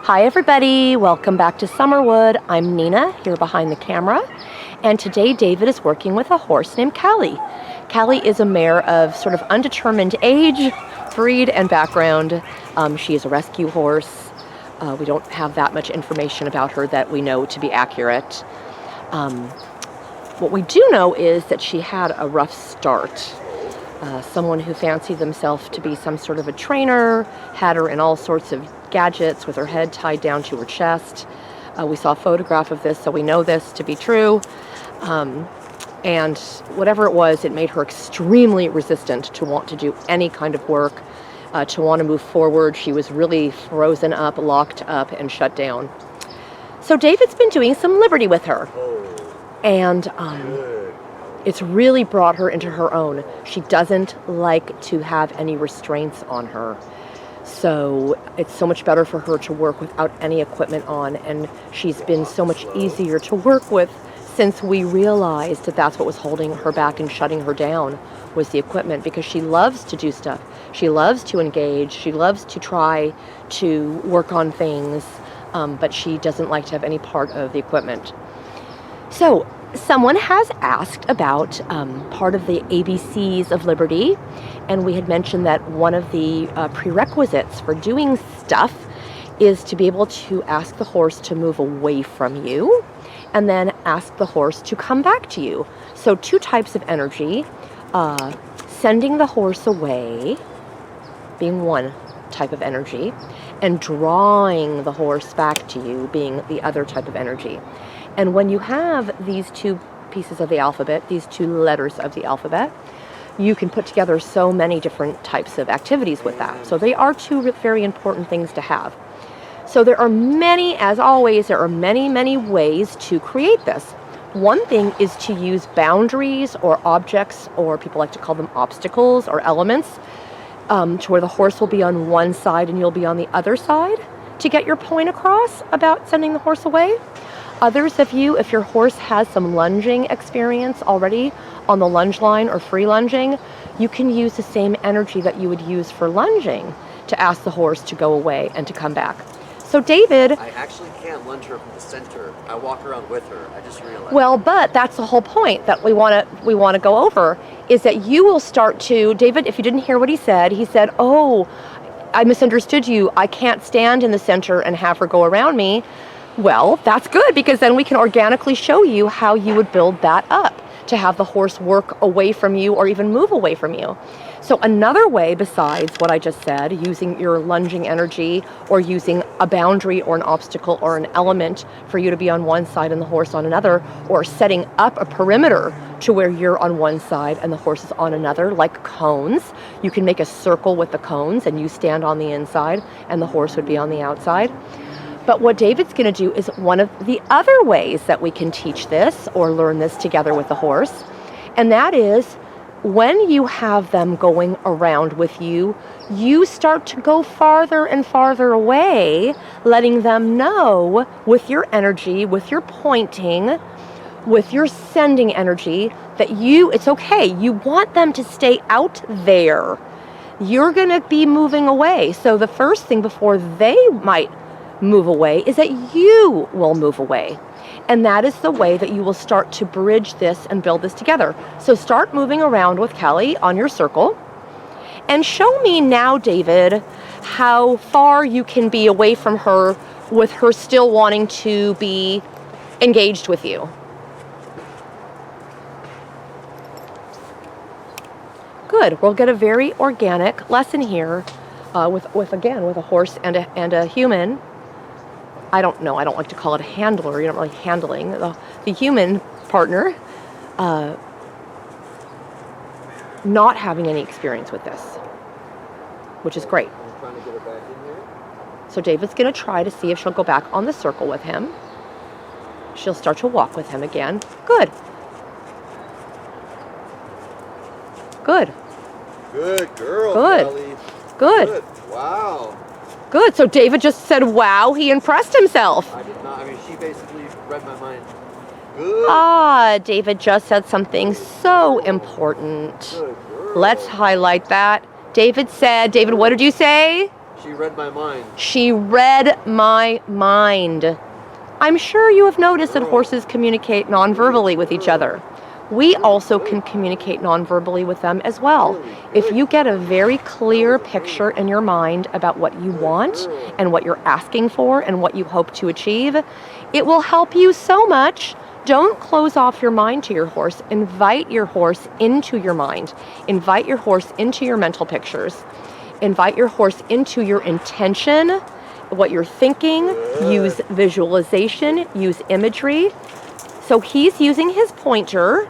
Hi everybody, welcome back to Summerwood. I'm Nina, here behind the camera, and today David is working with a horse named Callie. Callie is a mare of sort of undetermined age, breed, and background. She is a rescue horse. We don't have that much information about her that we know to be accurate. What we do know is that she had a rough start. Someone who fancied themselves to be some sort of a trainer had her in all sorts of gadgets with her head tied down to her chest. We saw a photograph of this, so we know this to be true. And whatever it was, it made her extremely resistant to want to do any kind of work, to want to move forward. She was really frozen up, locked up, and shut down. So David's been doing some liberty with her. And it's really brought her into her own. She doesn't like to have any restraints on her. So it's so much better for her to work without any equipment on, and she's been so much easier to work with since we realized that that's what was holding her back and shutting her down was the equipment, because she loves to do stuff. She loves to engage. She loves to try to work on things, but she doesn't like to have any part of the equipment. So someone has asked about part of the ABCs of Liberty, and we had mentioned that one of the prerequisites for doing stuff is to be able to ask the horse to move away from you and then ask the horse to come back to you. So two types of energy, sending the horse away being one type of energy, and drawing the horse back to you being the other type of energy. And when you have these two pieces of the alphabet, these two letters of the alphabet, you can put together so many different types of activities with that. So they are two very important things to have. So there are many, as always, there are many ways to create this. One thing is to use boundaries or objects, or people like to call them obstacles or elements, to where the horse will be on one side and you'll be on the other side to get your point across about sending the horse away. Others of you, if your horse has some lunging experience already on the lunge line or free lunging, you can use the same energy that you would use for lunging to ask the horse to go away and to come back. So David... I actually can't lunge her from the center. I walk around with her. I just realized. Well, but that's the whole point that we want to go over, is that you will start to... David, if you didn't hear what he said, oh, I misunderstood you. I can't stand in the center and have her go around me. Well, that's good, because then we can organically show you how you would build that up to have the horse work away from you or even move away from you. So another way besides what I just said, using your lunging energy or using a boundary or an obstacle or an element for you to be on one side and the horse on another, or setting up a perimeter to where you're on one side and the horse is on another, like cones. You can make a circle with the cones and you stand on the inside and the horse would be on the outside. But what David's going to do is one of the other ways that we can teach this or learn this together with the horse. And that is, when you have them going around with you, you start to go farther and farther away, letting them know with your energy, with your pointing, with your sending energy, that it's okay. You want them to stay out there. You're going to be moving away. So the first thing before they might move away is that you will move away. And that is the way that you will start to bridge this and build this together. So start moving around with Callie on your circle. And show me now, David, how far you can be away from her with her still wanting to be engaged with you. Good. We'll get a very organic lesson here with a horse and a human. I don't like to call it a handler. You're not really handling the human partner, not having any experience with this, which is great. I'm trying to get her back in here. So David's going to try to see if she'll go back on the circle with him. She'll start to walk with him again. Good. Good girl, Good. Kelly. Good. Wow. Good. So David just said, wow, he impressed himself. I did not. I mean, she basically read my mind. Good. David just said something so important. Good girl. Let's highlight that. David, what did you say? She read my mind. She read my mind. I'm sure you have noticed that horses communicate non-verbally with each other. We also can communicate non-verbally with them as well. If you get a very clear picture in your mind about what you want and what you're asking for and what you hope to achieve, it will help you so much. Don't close off your mind to your horse. Invite your horse into your mind. Invite your horse into your mental pictures. Invite your horse into your intention, what you're thinking. Use visualization, use imagery. So he's using his pointer.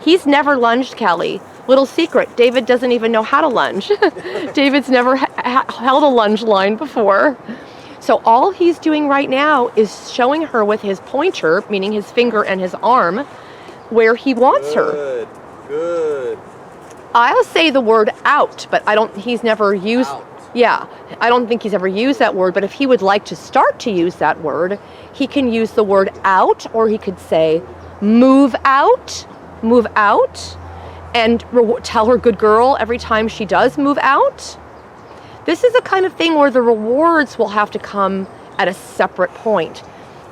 He's never lunged, Kelly. Little secret, David doesn't even know how to lunge. David's never held a lunge line before. So all he's doing right now is showing her with his pointer, meaning his finger and his arm, where he wants her. Good. I'll say the word out, but he's never used, Out. Yeah, I don't think he's ever used that word, but if he would like to start to use that word, he can use the word out, or he could say, move out, and tell her good girl every time she does move out. This is the kind of thing where the rewards will have to come at a separate point,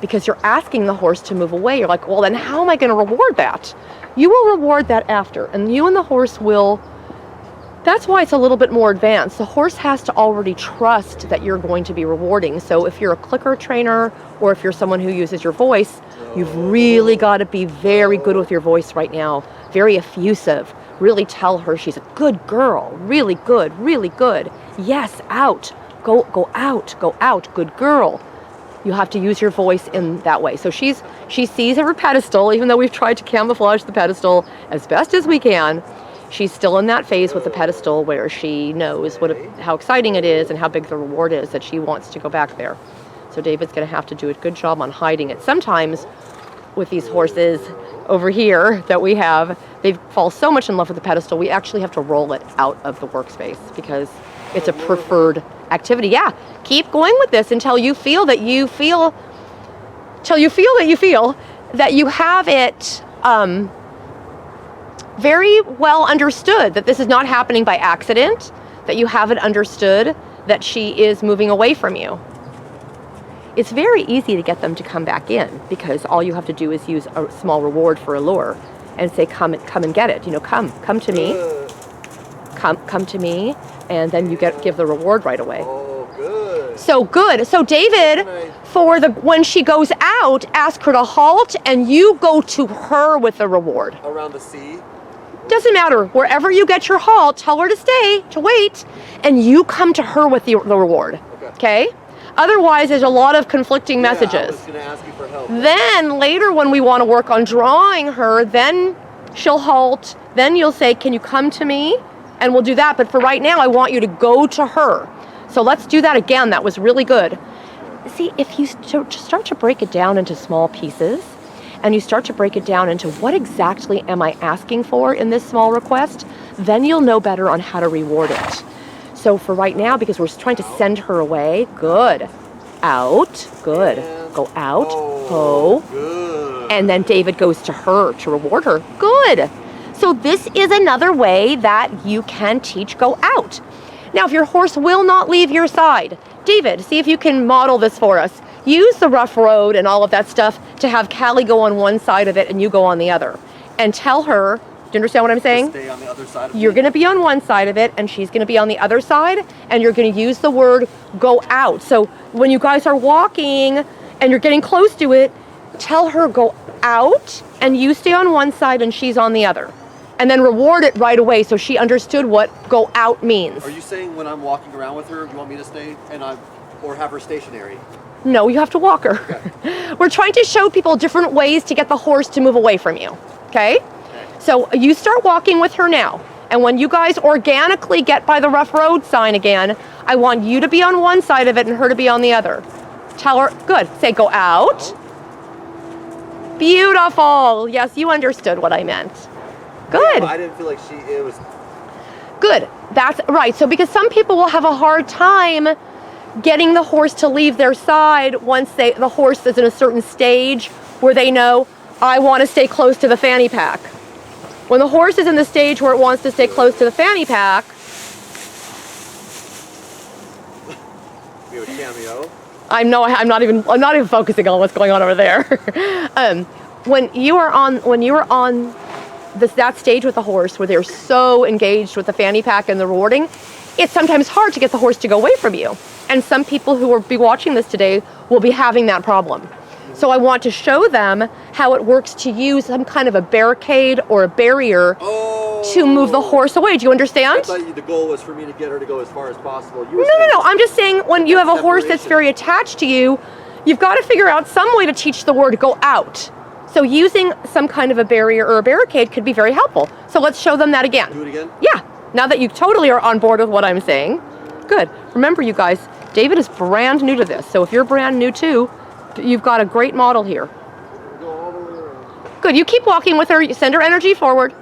because you're asking the horse to move away. You're like, well, then how am I going to reward that? You will reward that after, and you and the horse will. That's why it's a little bit more advanced. The horse has to already trust that you're going to be rewarding. So if you're a clicker trainer, or if you're someone who uses your voice, you've really got to be very good with your voice right now. Very effusive. Really tell her she's a good girl. Really good, really good. Yes, out. Go out, good girl. You have to use your voice in that way. So she sees her pedestal, even though we've tried to camouflage the pedestal as best as we can. She's still in that phase with the pedestal where she knows how exciting it is and how big the reward is, that she wants to go back there. So David's going to have to do a good job on hiding it. Sometimes with these horses over here that we have, they fall so much in love with the pedestal, we actually have to roll it out of the workspace because it's a preferred activity. Yeah, keep going with this until you feel that you have it very well understood, that this is not happening by accident, that you have it understood that she is moving away from you. It's very easy to get them to come back in, because all you have to do is use a small reward for a lure and say, come and get it. Come to me. Come to me, and then you give the reward right away. Oh, good. So good. So David, when she goes out, ask her to halt, and you go to her with the reward. Around the sea? Doesn't matter. Wherever you get your halt, tell her to stay, to wait, and you come to her with the reward. Okay? Otherwise, there's a lot of conflicting messages. I was going to ask you for help. Then later, when we want to work on drawing her, then she'll halt. Then you'll say, can you come to me? And we'll do that. But for right now, I want you to go to her. So let's do that again. That was really good. See, if you start to break it down into small pieces, and you start to break it down into what exactly am I asking for in this small request, then you'll know better on how to reward it. So for right now, because we're trying to send her away, good. Out, good. Go out, go. Good. And then David goes to her to reward her. Good. So this is another way that you can teach go out. Now, if your horse will not leave your side, David, see if you can model this for us. Use the rough road and all of that stuff to have Callie go on one side of it and you go on the other. And tell her, do you understand what I'm saying? Stay on the other side of You're going to be on one side of it and she's going to be on the other side, and you're going to use the word go out. So when you guys are walking and you're getting close to it, tell her go out and you stay on one side and she's on the other. And then reward it right away so she understood what go out means. Are you saying when I'm walking around with her, you want me to stay or have her stationary? No, you have to walk her. Okay. We're trying to show people different ways to get the horse to move away from you. Okay? So you start walking with her now. And when you guys organically get by the rough road sign again, I want you to be on one side of it and her to be on the other. Tell her, good. Say go out. Beautiful. Yes, you understood what I meant. Good. I didn't feel like it was... Good. That's right. So because some people will have a hard time getting the horse to leave their side once the horse is in a certain stage where they know, I want to stay close to the fanny pack. When the horse is in the stage where it wants to stay close to the fanny pack, do a cameo. I'm not even focusing on what's going on over there. When you are on that stage with the horse where they're so engaged with the fanny pack and the rewarding, it's sometimes hard to get the horse to go away from you. And some people who will be watching this today will be having that problem. So I want to show them how it works to use some kind of a barricade or a barrier to move the horse away. Do you understand? I thought the goal was for me to get her to go as far as possible. No. I'm just saying when you have a horse that's very attached to you, you've got to figure out some way to teach the word go out. So using some kind of a barrier or a barricade could be very helpful. So let's show them that again. Do it again? Yeah. Now that you totally are on board with what I'm saying. Good. Remember, you guys, David is brand new to this. So if you're brand new too, you've got a great model here. Go all the way around. Good. You keep walking with her. You send her energy forward.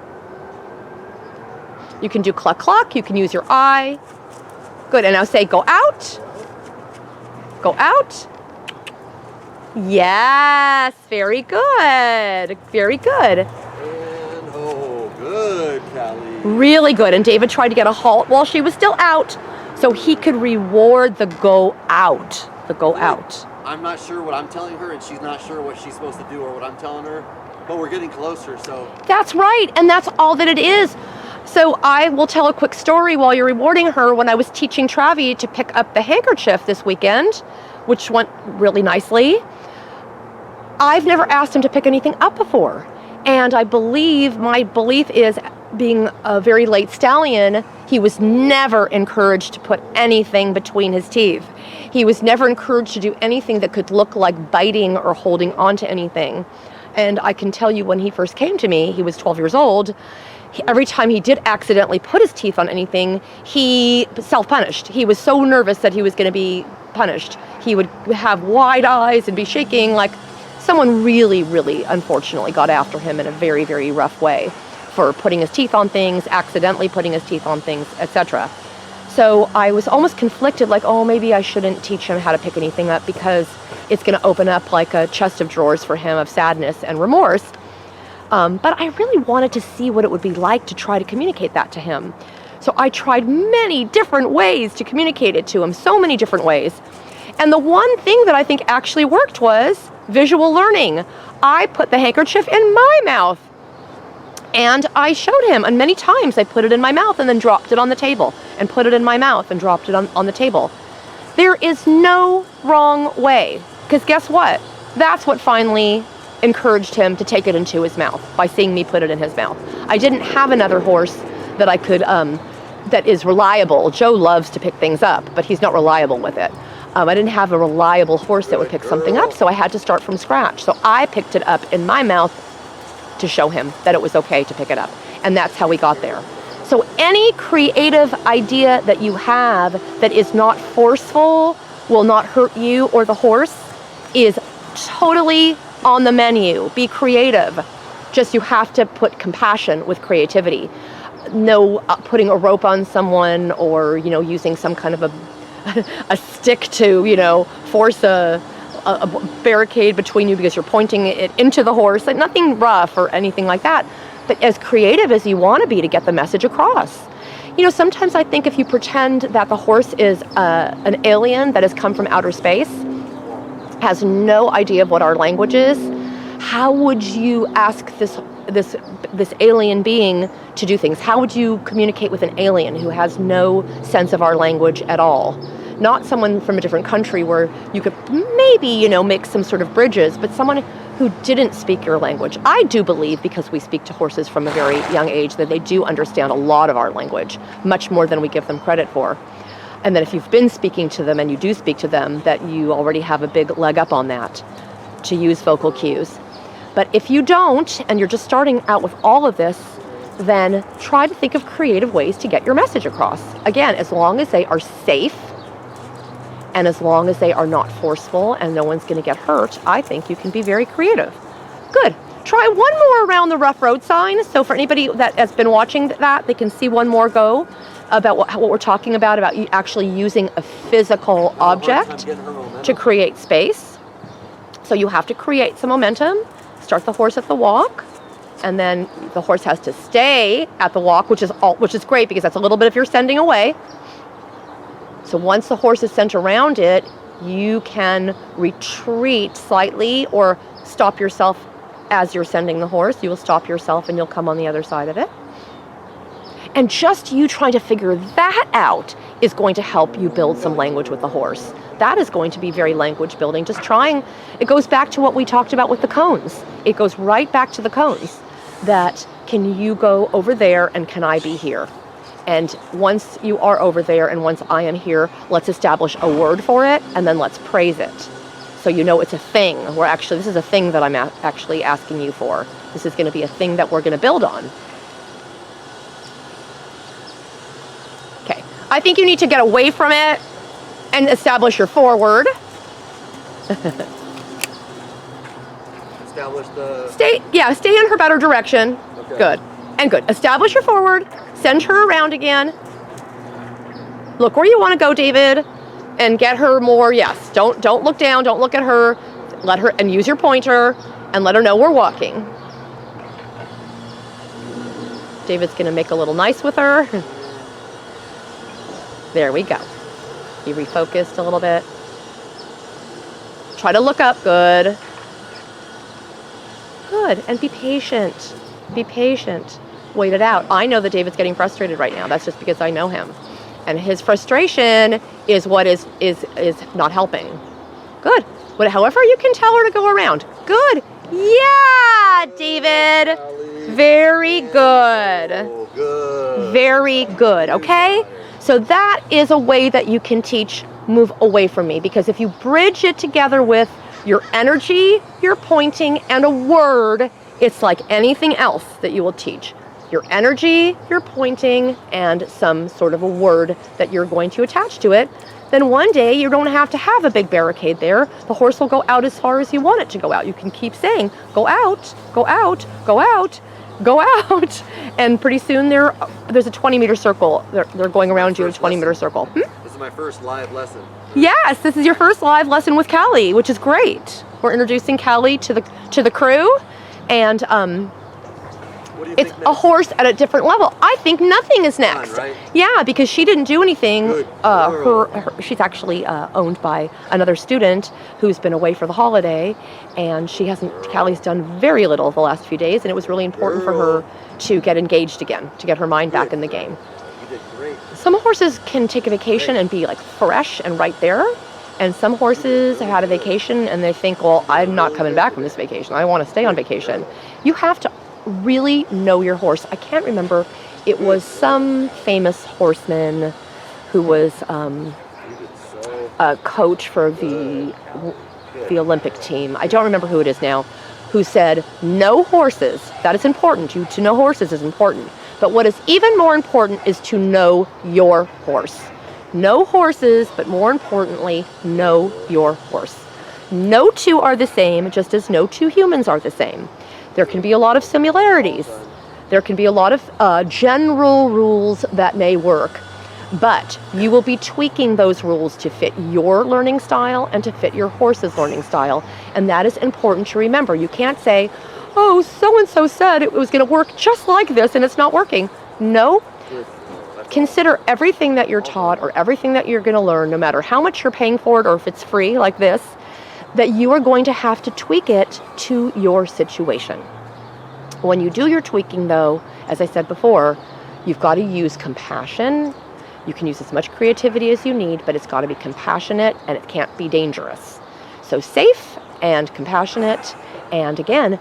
You can do cluck cluck. You can use your eye. Good. And now say go out. Go out. Yes. Very good. Very good. And good, Callie. Really good. And David tried to get a halt while she was still out so he could reward the go out. The go out. I'm not sure what I'm telling her, and she's not sure what she's supposed to do or what I'm telling her, but we're getting closer, so. That's right, and that's all that it is. So I will tell a quick story while you're rewarding her. When I was teaching Travi to pick up the handkerchief this weekend, which went really nicely, I've never asked him to pick anything up before. And my belief is, being a very late stallion, he was never encouraged to put anything between his teeth. He was never encouraged to do anything that could look like biting or holding on to anything. And I can tell you, when he first came to me, he was 12 years old. Every time he did accidentally put his teeth on anything, he self-punished. He was so nervous that he was going to be punished. He would have wide eyes and be shaking like someone really, really unfortunately got after him in a very, very rough way for putting his teeth on things, accidentally putting his teeth on things, etc. So I was almost conflicted, like, oh, maybe I shouldn't teach him how to pick anything up because it's going to open up like a chest of drawers for him of sadness and remorse. But I really wanted to see what it would be like to try to communicate that to him. So I tried many different ways to communicate it to him, so many different ways. And the one thing that I think actually worked was visual learning. I put the handkerchief in my mouth. And I showed him, and many times I put it in my mouth and then dropped it on the table, and put it in my mouth and dropped it on the table. There is no wrong way, because guess what? That's what finally encouraged him to take it into his mouth, by seeing me put it in his mouth. I didn't have another horse that I could, that is reliable. Joe loves to pick things up, but he's not reliable with it. I didn't have a reliable horse that would pick something up, so I had to start from scratch. So I picked it up in my mouth to show him that it was okay to pick it up. And that's how we got there. So any creative idea that you have that is not forceful, will not hurt you or the horse, is totally on the menu. Be creative. Just you have to put compassion with creativity. No putting a rope on someone, or using some kind of a stick to force a barricade between you because you're pointing it into the horse. Like, nothing rough or anything like that, but as creative as you want to be to get the message across. Sometimes I think if you pretend that the horse is an alien that has come from outer space, has no idea of what our language is, how would you ask this alien being to do things? How would you communicate with an alien who has no sense of our language at all? Not someone from a different country where you could maybe, make some sort of bridges, but someone who didn't speak your language. I do believe, because we speak to horses from a very young age, that they do understand a lot of our language, much more than we give them credit for. And that if you've been speaking to them and you do speak to them, that you already have a big leg up on that to use vocal cues. But if you don't, and you're just starting out with all of this, then try to think of creative ways to get your message across. Again, as long as they are safe, and as long as they are not forceful and no one's going to get hurt, I think you can be very creative. Good. Try one more around the rough road sign. So for anybody that has been watching that, they can see one more go about what we're talking about actually using a physical object to create space. So you have to create some momentum. Start the horse at the walk, and then the horse has to stay at the walk, which is great because that's a little bit if you're sending away. So once the horse is sent around it, you can retreat slightly or stop yourself as you're sending the horse. You will stop yourself and you'll come on the other side of it. And just you trying to figure that out is going to help you build some language with the horse. That is going to be very language building. Just trying, it goes back to what we talked about with the cones. It goes right back to the cones. That, can you go over there and can I be here? And once you are over there and once I am here, let's establish a word for it and then let's praise it. So you know it's a thing. This is a thing that I'm actually asking you for. This is going to be a thing that we're going to build on. Okay, I think you need to get away from it and establish your forward. Establish the... Stay in her better direction. Okay. Good. And good. Establish your forward. Send her around again. Look where you want to go, David. And get her more, yes. Don't look down. Don't look at her. Let her, and use your pointer and let her know we're walking. David's going to make a little nice with her. There we go. He refocused a little bit. Try to look up. Good. Good. And be patient. Be patient. Wait it out. I know that David's getting frustrated right now. That's just because I know him. And his frustration is what is not helping. Good. But however you can tell her to go around. Good. Yeah, David. Very good. Oh, good. Very good. Okay? So that is a way that you can teach move away from me. Because if you bridge it together with your energy, your pointing, and a word, it's like anything else that you will teach. Your energy, your pointing, and some sort of a word that you're going to attach to it. Then one day you don't have to have a big barricade there. The horse will go out as far as you want it to go out. You can keep saying, go out, go out, go out, go out. And pretty soon there's a 20-meter circle. They're going around you in a 20-meter circle. This is my first live lesson. Yes, this is your first live lesson with Callie, which is great. We're introducing Callie to the crew. And it's a horse at a different level. I think nothing is next. Fun, right? Yeah, because she didn't do anything. Good She's actually owned by another student who's been away for the holiday, and Callie's done very little the last few days, and it was really important for her to get engaged again, to get her mind back in the game. You did great. Some horses can take a vacation and be like fresh and right there. And some horses have had a vacation and they think, well, I'm not coming back from this vacation. I want to stay on vacation. You have to really know your horse. I can't remember. It was some famous horseman who was a coach for the Olympic team. I don't remember who it is now, who said, know horses. That is important. To know horses is important. But what is even more important is to know your horse. Know horses, but more importantly, know your horse. No two are the same, just as no two humans are the same. There can be a lot of similarities. There can be a lot of general rules that may work, but you will be tweaking those rules to fit your learning style and to fit your horse's learning style. And that is important to remember. You can't say, oh, so-and-so said it was going to work just like this and it's not working. No. Consider everything that you're taught or everything that you're going to learn, no matter how much you're paying for it or if it's free like this, that you are going to have to tweak it to your situation. When you do your tweaking, though, as I said before, you've got to use compassion. You can use as much creativity as you need, but it's got to be compassionate and it can't be dangerous. So safe and compassionate, and again,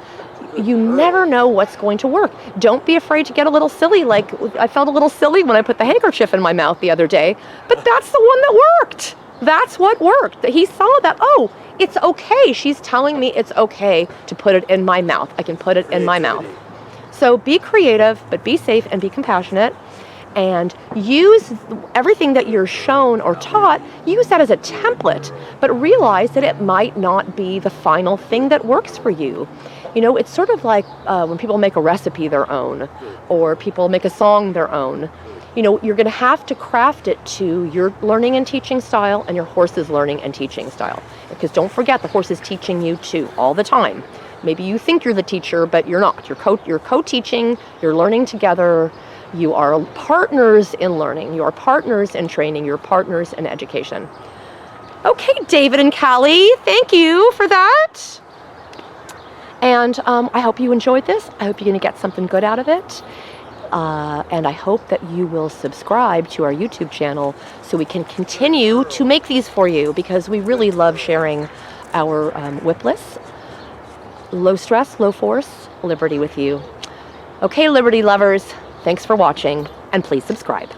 you never know what's going to work. Don't be afraid to get a little silly. Like I felt a little silly when I put the handkerchief in my mouth the other day, but that's the one that worked. That's what worked. He saw that, oh, it's okay. She's telling me it's okay to put it in my mouth. I can put it in my mouth. So be creative, but be safe and be compassionate. And use everything that you're shown or taught, use that as a template, but realize that it might not be the final thing that works for you. You know, it's sort of like when people make a recipe their own, or people make a song their own. You know, you're going to have to craft it to your learning and teaching style and your horse's learning and teaching style. Because don't forget, the horse is teaching you too, all the time. Maybe you think you're the teacher, but you're not. You're co-teaching, you're learning together. You are partners in learning. You are partners in training. You're partners in education. Okay, David and Callie, thank you for that. And I hope you enjoyed this. I hope you're going to get something good out of it. And I hope that you will subscribe to our YouTube channel so we can continue to make these for you, because we really love sharing our whipless, low stress, low force Liberty with you. Okay, Liberty lovers, thanks for watching, and please subscribe.